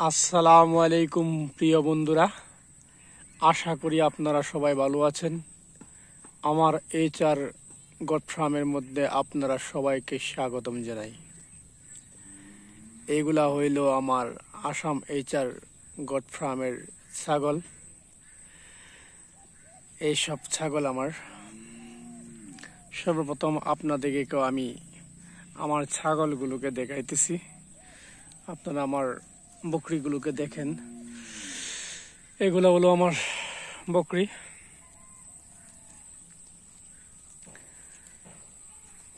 আসসালামু আলাইকুম প্রিয় বন্ধুরা, আশা করি আপনারা সবাই ভালো আছেন। আমার এইচআর গট ফার্মের মধ্যে আপনারা সবাইকে স্বাগতম জানাই। এইগুলা হইল আমার আসাম এইচআর গট ফার্মের ছাগল। এইসব ছাগল আমার। সর্বপ্রথম আপনাদেরকেও আমি আমার ছাগলগুলোকে দেখাইতেছি। আপনারা আমার বকরিগুলোকে দেখেন। এগুলো হলো আমার বকরি।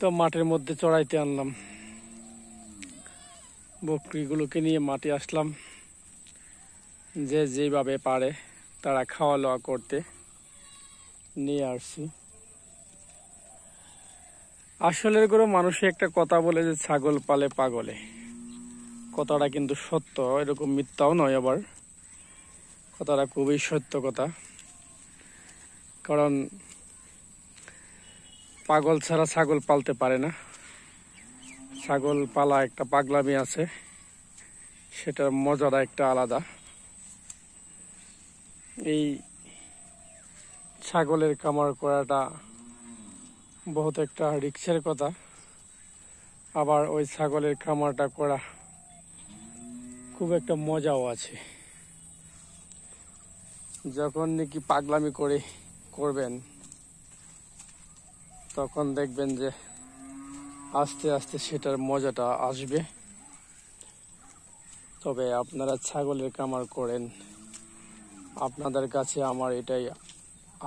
তো মাঠের মধ্যে চড়াইতে আনলাম, বকরিগুলোকে নিয়ে মাঠে আসলাম। যে যেভাবে পারে তারা খাওয়া দাওয়া করতে নিয়ে আসছি। আসলে করে মানুষে একটা কথা বলে যে ছাগল পালে পাগলে, কথাটা কিন্তু সত্য, এরকম মিথ্যাও নয়। আবার কথাটা খুবই সত্য কথা, কারণ পাগল ছাড়া ছাগল পালতে পারে না। ছাগল পালা একটা পাগলামি আছে, সেটার মজাটা একটা আলাদা। এই ছাগলের খামার করাটা বহুত একটা রিস্কের কথা। আবার ওই ছাগলের খামারটা করা খুব একটা মজাও আছে। যখন নাকি পাগলামি করবেন, তখন দেখবেন যে আস্তে আস্তে সেটার মজাটা আসবে। তবে আপনারা ছাগলের খামার করেন, আপনাদের কাছে আমার এটাই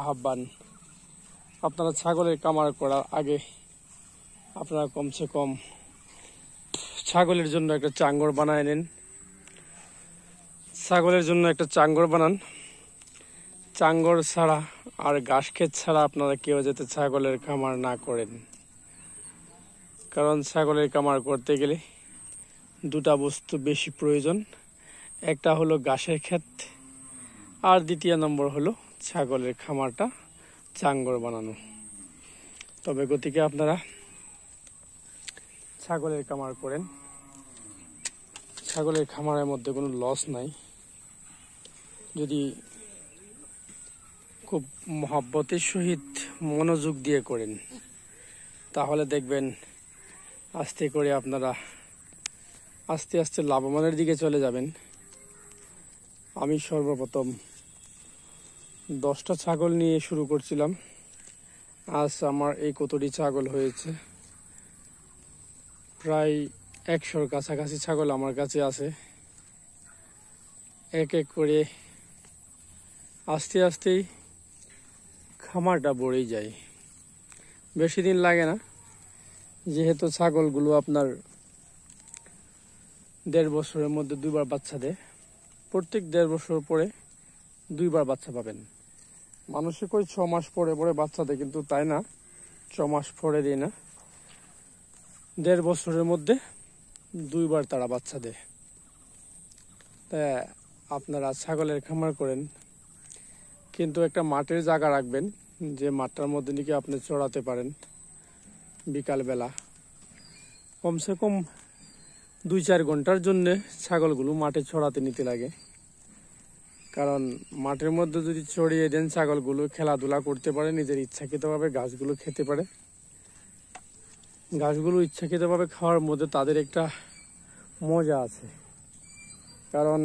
আহ্বান, আপনারা ছাগলের খামার করার আগে আপনারা কমসে কম ছাগলের জন্য একটা চাঙ্গর বানায় নেন। ছাগলের জন্য একটা চাঙ্গর বানান। চাঙ্গর ছাড়া আর ঘাস ক্ষেত ছাড়া আপনারা কেউ যাতে ছাগলের খামার না করেন। কারণ ছাগলের খামার করতে গেলে দুটা বস্তু বেশি প্রয়োজন। একটা হলো ঘাসের ক্ষেত, আর দ্বিতীয় নম্বর হলো ছাগলের খামারটা চাঙ্গর বানানো। তবে গতিকে আপনারা ছাগলের খামার করেন। ছাগলের খামারের মধ্যে কোনো লস নাই। যদি খুব মহব্বতের সহিত মনোযোগ দিয়ে করেন, তাহলে দেখবেন আস্তে করে আপনারা আস্তে আস্তে লাভবানের দিকে চলে যাবেন। আমি সর্বপ্রথম 10টা ছাগল নিয়ে শুরু করছিলাম। আজ আমার এই কতটি ছাগল হয়েছে, প্রায় 100-র কাছাকাছি ছাগল আমার কাছে আছে। এক এক করে আস্তে আস্তেই খামারটা বেড়েই যায়। বেশি দিন লাগে না, যেহেতু ছাগলগুলো আপনার 1.5 বছরের মধ্যে 2বার বাচ্চা দেয়। প্রত্যেক 1.5 বছর পরে 2বার বাচ্চা পাবেন। মানুষে কই 6 মাস পরে পরে বাচ্চা দেয়, কিন্তু তাই না, 6 মাস পরে দেয় না, 1.5 বছরের মধ্যে 2বার তারা বাচ্চা দেয়। তা আপনারা ছাগলের খামার করেন, কিন্তু একটা মাঠের জায়গা রাখবেন, যে মাঠটার মধ্যে নাকি আপনি চড়াতে পারেন। বিকালবেলা কমসে কম 2-4 ঘন্টার জন্য ছাগলগুলো মাঠে চড়াতে নিতে লাগে। কারণ মাঠের মধ্যে যদি চড়িয়ে দেন, ছাগলগুলো খেলাধুলা করতে পারে, নিজের ইচ্ছাকৃতভাবে ঘাসগুলো খেতে পারে। ঘাসগুলো ইচ্ছাকৃতভাবে খাওয়ার মধ্যে তাদের একটা মজা আছে। কারণ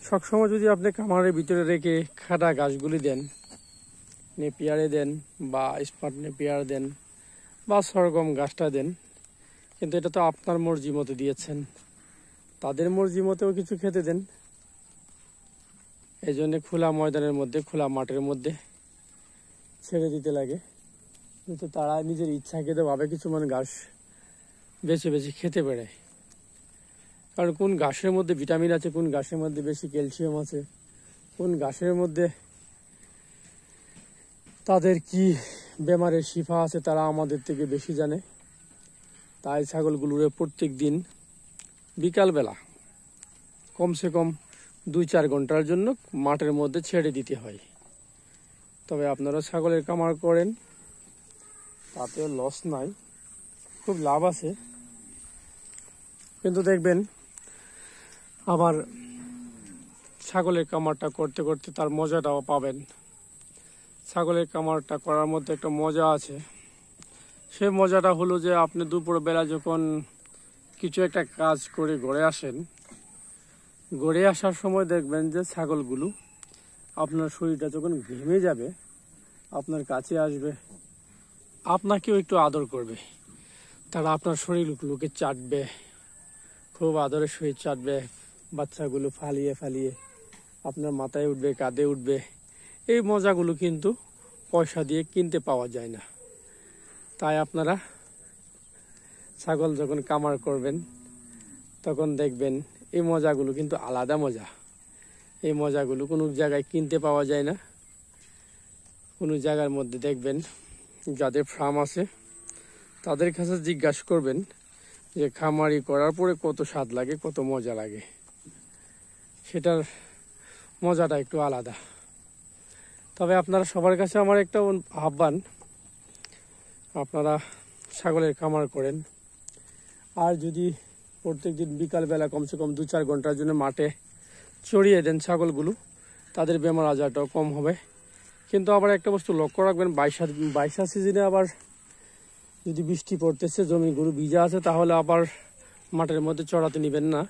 সবসময় যদি আপনি খামারের ভিতরে রেখে খাটা ঘাসগুলি দেন, নেপিয়ারে দেন বা স্মার্ট নেপিয়ার দেন বা সরগম ঘাসটা দেন, কিন্তু এটা তো আপনার মর্জি মতো দিয়েছেন, তাদের মর্জি মতেও কিছু খেতে দেন। এই জন্য খোলা ময়দানের মধ্যে, খোলা মাঠের মধ্যে ছেড়ে দিতে লাগে, কিন্তু তারা নিজের ইচ্ছাকৃতভাবে কিছু ঘাস বেছে বেছে খেতে পারে। কারণ কোন ঘাসের মধ্যে ভিটামিন আছে, কোন ঘাসের মধ্যে বেশি ক্যালসিয়াম আছে, কোন ঘাসের মধ্যে তাদের কি বেমারের শিফা আছে, তারা আমাদের থেকে বেশি জানে। তাই ছাগলগুলোরে প্রত্যেক দিন বিকালবেলা কমসে কম 2-4 ঘন্টার জন্য মাঠের মধ্যে ছেড়ে দিতে হয়। তবে আপনারা ছাগলের খামার করেন, তাতেও লস নাই, খুব লাভ আছে। কিন্তু দেখবেন আবার ছাগলের কামারটা করতে করতে তার মজাটাও পাবেন। ছাগলের কামারটা করার মধ্যে একটা মজা আছে। সেই মজাটা হলো যে আপনি দুপুরবেলা যখন কিছু একটা কাজ করে ঘরে আসেন, ঘরে আসার সময় দেখবেন যে ছাগলগুলো আপনার শরীরটা যখন ঘেমে যাবে আপনার কাছে আসবে, আপনাকেও একটু আদর করবে। তারা আপনার শরীরগুলোকে চাটবে, খুব আদরের সহিত চাটবে। বাচ্চাগুলো ফালিয়ে ফালিয়ে আপনার মাথায় উঠবে, কাঁধে উঠবে। এই মজাগুলো কিন্তু পয়সা দিয়ে কিনতে পাওয়া যায় না। তাই আপনারা ছাগল যখন কামার করবেন তখন দেখবেন এই মজাগুলো কিন্তু আলাদা মজা। এই মজাগুলো কোনো জায়গায় কিনতে পাওয়া যায় না। কোনো জায়গার মধ্যে দেখবেন যাদের ফার্ম আছে তাদের কাছে জিজ্ঞাসা করবেন যে খামারি করার পরে কত স্বাদ লাগে, কত মজা লাগে। সেটার মজাটা একটু আলাদা। তবে আপনারা সবার কাছে আমার একটা আহ্বান, আপনারা ছাগলের খামার করেন। আর যদি প্রত্যেকদিন বিকালবেলা কমসে কম 2-4 ঘন্টার জন্য মাঠে চড়িয়ে দেন ছাগলগুলো, তাদের বেমার আজারটাও কম হবে। কিন্তু আবার একটা বস্তু লক্ষ্য রাখবেন, বাইশা সিজনে আবার যদি বৃষ্টি পড়তেছে, জমিগুলো ভিজা আছে, তাহলে আবার মাঠের মধ্যে চড়াতে নেবেন না।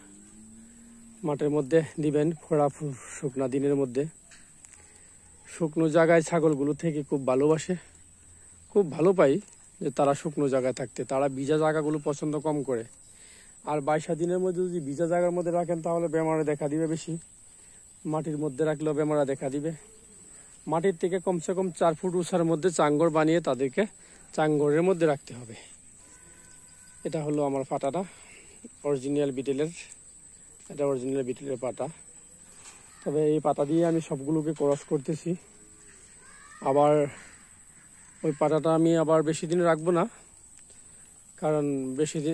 মাঠের মধ্যে দিবেন খরা শুকনা দিনের মধ্যে। শুকনো জায়গায় ছাগলগুলো থেকে খুব ভালোবাসে, খুব ভালো পাই যে তারা শুকনো জায়গায় থাকতে। তারা ভিজা জায়গাগুলো পছন্দ কম করে। আর 22 দিনের মধ্যে যদি ভিজা জায়গার মধ্যে রাখেন তাহলে বেমারে দেখা দিবে বেশি। মাটির মধ্যে রাখলেও বেমারা দেখা দিবে। মাটির থেকে কমসে কম 4 ফুট উঁচার মধ্যে চাঙ্গর বানিয়ে তাদেরকে চাঙ্গরের মধ্যে রাখতে হবে। এটা হলো আমার পাটাটা, অরিজিনাল বিটেলের। এটা অরিজিনাল বিটেলের পাটা। তবে এই পাটা দিয়ে আমি সবগুলোকে ক্রস করতেছি। আবার ওই পাটাটা আমি আবার বেশি দিন রাখবো না, কারণ বেশি দিন